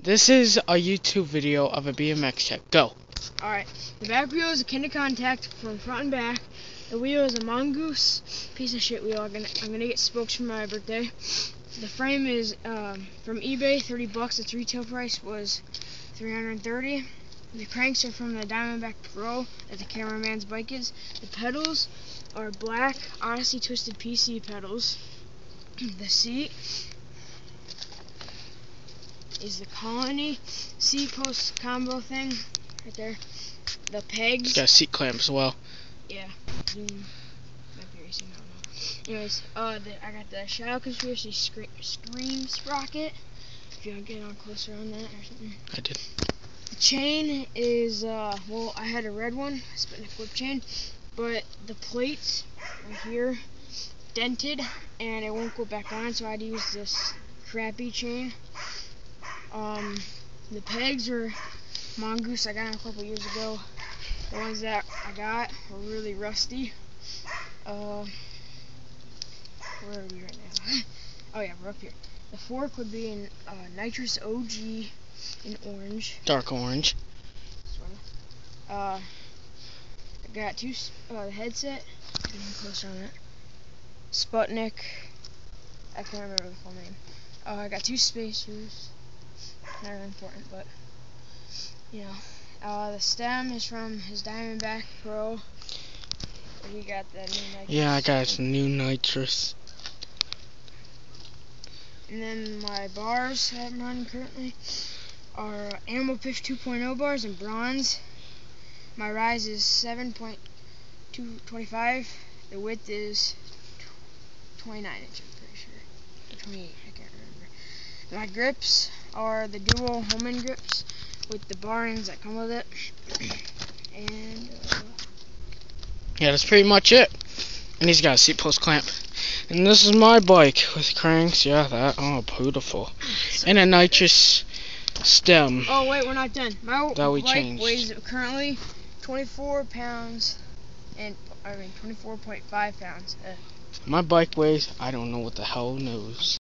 This is a YouTube video of a BMX check. Go. Alright, the back wheel is a kinder contact from front and back. The wheel is a mongoose piece of shit wheel. I'm gonna get spokes for my birthday. The frame is from eBay, 30 bucks. Its retail price was $330. The cranks are from the Diamondback Pro that the cameraman's bike is. The pedals are black Odyssey Twisted PC pedals. The seat is the Colony seat post combo thing right there. The pegs. It's got a seat clamp as well. Yeah. Zoom. Might be racing, I don't know. Anyways, I got the Shadow Conspiracy Scream sprocket. If you want to get on closer on that or something. I did. The chain is, well, I had a red one, Sputnik whip chain, but the plates right here dented and it won't go back on, so I had to use this crappy chain. The pegs are mongoose. I got them a couple years ago. The ones that I got were really rusty. Where are we right now? Oh yeah, we're up here. The fork would be in Nitrous OG in orange. Dark orange. I got the headset. Getting closer on that. Sputnik. I can't remember the full name. I got two spacers. Not really important, but you know. The stem is from his Diamondback Pro. We got the new nitrous. Yeah, I got some new nitrous. And then my bars that I'm running currently are Animal Piff 2.0 bars in bronze. My rise is 7.225. The width is 29 inches, I'm pretty sure. 28, I can't remember. My grips are the dual Holman grips with the bar ends that come with it. And yeah, that's pretty much it. And he's got a seat post clamp. And this is my bike with cranks. Yeah, that. Oh, beautiful. And a nitrous stem. oh wait, we're not done. My That we bike changed. weighs currently 24 pounds, and 24.5 pounds. My bike weighs, I don't know what the hell knows.